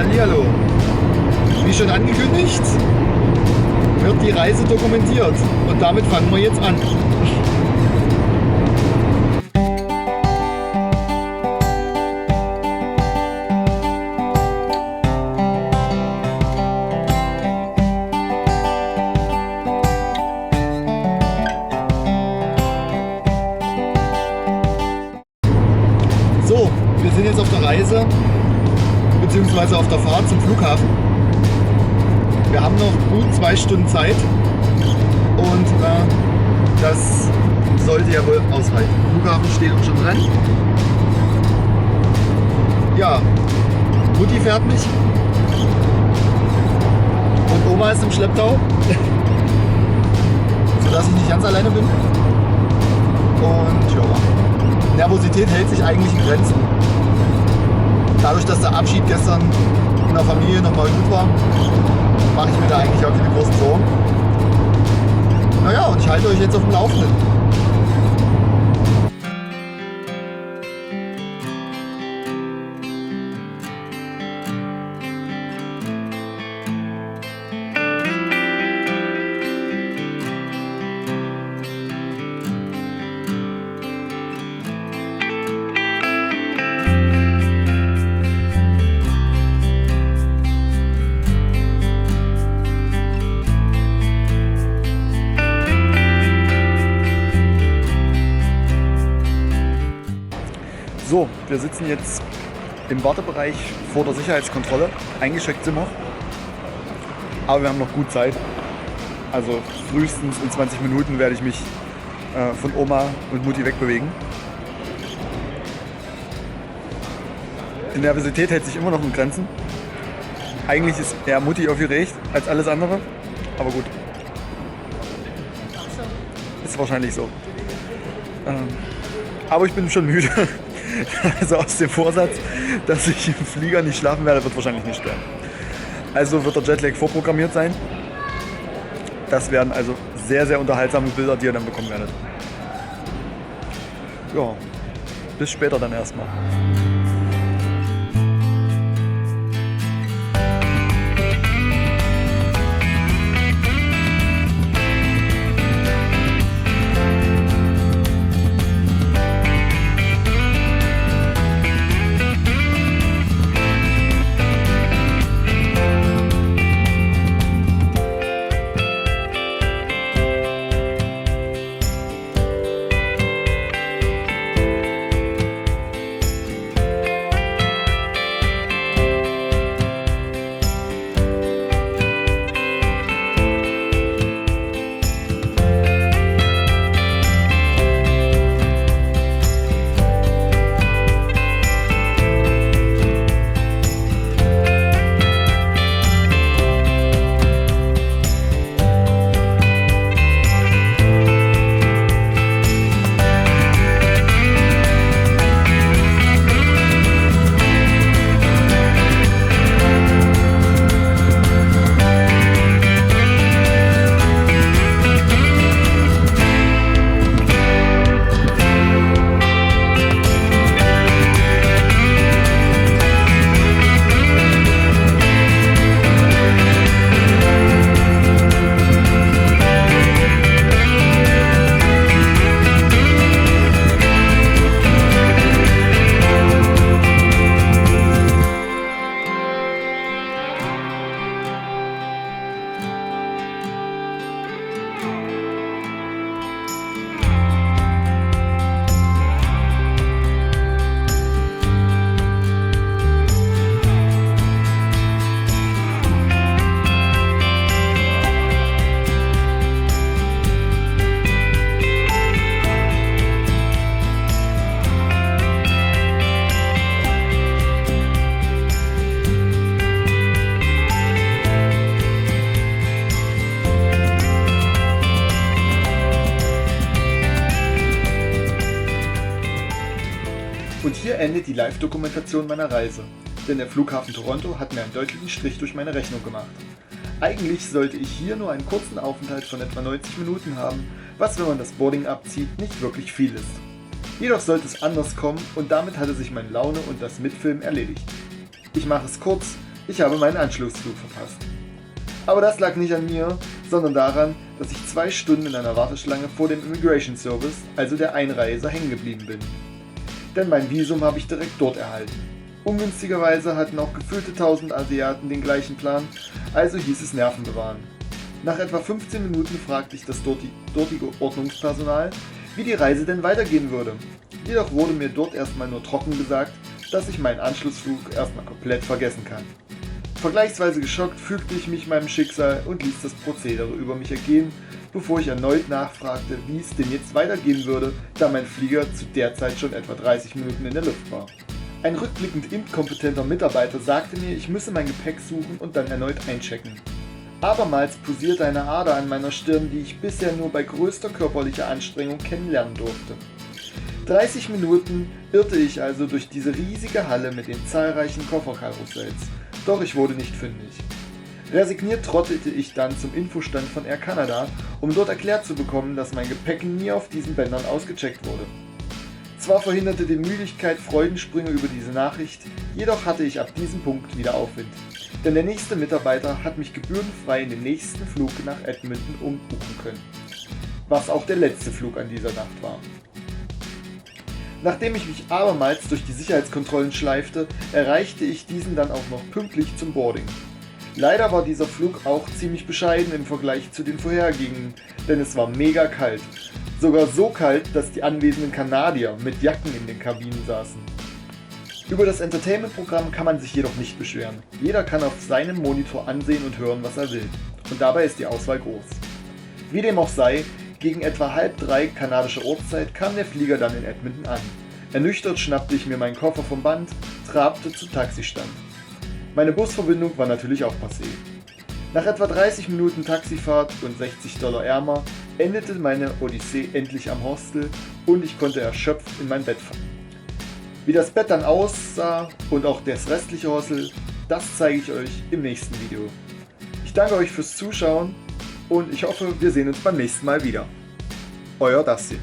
Hallihallo. Wie schon angekündigt, wird die Reise dokumentiert. Und damit fangen wir jetzt an. So, wir sind jetzt auf der Reise, beziehungsweise auf der Fahrt zum Flughafen. Wir haben noch gut 2 Stunden Zeit und das sollte ja wohl ausreichen. Der Flughafen steht auch schon dran. Ja, Mutti fährt mich und Oma ist im Schlepptau, sodass ich nicht ganz alleine bin. Und ja, Nervosität hält sich eigentlich in Grenzen. Dadurch, dass der Abschied gestern in der Familie nochmal gut war, mache ich mir da eigentlich auch keine großen Sorgen. Naja, und ich halte euch jetzt auf dem Laufenden. So, wir sitzen jetzt im Wartebereich vor der Sicherheitskontrolle. Eingecheckt sind wir. Aber wir haben noch gut Zeit. Also frühestens in 20 Minuten werde ich mich von Oma und Mutti wegbewegen. Die Nervosität hält sich immer noch in Grenzen. Eigentlich ist eher Mutti aufgeregt als alles andere. Aber gut. Ist wahrscheinlich so. Aber ich bin schon müde. Also aus dem Vorsatz, dass ich im Flieger nicht schlafen werde, wird wahrscheinlich nicht stören. Also wird der Jetlag vorprogrammiert sein. Das werden also sehr, sehr unterhaltsame Bilder, die ihr dann bekommen werdet. Ja, bis später dann erstmal. Und hier endet die Live-Dokumentation meiner Reise, denn der Flughafen Toronto hat mir einen deutlichen Strich durch meine Rechnung gemacht. Eigentlich sollte ich hier nur einen kurzen Aufenthalt von etwa 90 Minuten haben, was, wenn man das Boarding abzieht, nicht wirklich viel ist. Jedoch sollte es anders kommen und damit hatte sich meine Laune und das Mitfilmen erledigt. Ich mache es kurz, ich habe meinen Anschlussflug verpasst. Aber das lag nicht an mir, sondern daran, dass ich 2 Stunden in einer Warteschlange vor dem Immigration Service, also der Einreise, hängen geblieben bin. Denn mein Visum habe ich direkt dort erhalten. Ungünstigerweise hatten auch gefühlte 1000 Asiaten den gleichen Plan, also hieß es Nerven bewahren. Nach etwa 15 Minuten fragte ich das dortige Ordnungspersonal, wie die Reise denn weitergehen würde. Jedoch wurde mir dort erstmal nur trocken gesagt, dass ich meinen Anschlussflug erstmal komplett vergessen kann. Vergleichsweise geschockt fügte ich mich meinem Schicksal und ließ das Prozedere über mich ergehen, bevor ich erneut nachfragte, wie es denn jetzt weitergehen würde, da mein Flieger zu der Zeit schon etwa 30 Minuten in der Luft war. Ein rückblickend inkompetenter Mitarbeiter sagte mir, ich müsse mein Gepäck suchen und dann erneut einchecken. Abermals pulsierte eine Ader an meiner Stirn, die ich bisher nur bei größter körperlicher Anstrengung kennenlernen durfte. 30 Minuten irrte ich also durch diese riesige Halle mit den zahlreichen Kofferkarussells, doch ich wurde nicht fündig. Resigniert trottete ich dann zum Infostand von Air Canada, um dort erklärt zu bekommen, dass mein Gepäck nie auf diesen Bändern ausgecheckt wurde. Zwar verhinderte die Müdigkeit Freudensprünge über diese Nachricht, jedoch hatte ich ab diesem Punkt wieder Aufwind. Denn der nächste Mitarbeiter hat mich gebührenfrei in den nächsten Flug nach Edmonton umbuchen können. Was auch der letzte Flug an dieser Nacht war. Nachdem ich mich abermals durch die Sicherheitskontrollen schleifte, erreichte ich diesen dann auch noch pünktlich zum Boarding. Leider war dieser Flug auch ziemlich bescheiden im Vergleich zu den vorhergehenden, denn es war mega kalt. Sogar so kalt, dass die anwesenden Kanadier mit Jacken in den Kabinen saßen. Über das Entertainment-Programm kann man sich jedoch nicht beschweren. Jeder kann auf seinem Monitor ansehen und hören, was er will. Und dabei ist die Auswahl groß. Wie dem auch sei, gegen etwa 2:30 kanadische Ortszeit kam der Flieger dann in Edmonton an. Ernüchtert schnappte ich mir meinen Koffer vom Band, trabte zum Taxistand. Meine Busverbindung war natürlich auch passé. Nach etwa 30 Minuten Taxifahrt und $60 ärmer endete meine Odyssee endlich am Hostel und ich konnte erschöpft in mein Bett fallen. Wie das Bett dann aussah und auch das restliche Hostel, das zeige ich euch im nächsten Video. Ich danke euch fürs Zuschauen und ich hoffe, wir sehen uns beim nächsten Mal wieder. Euer Dustin.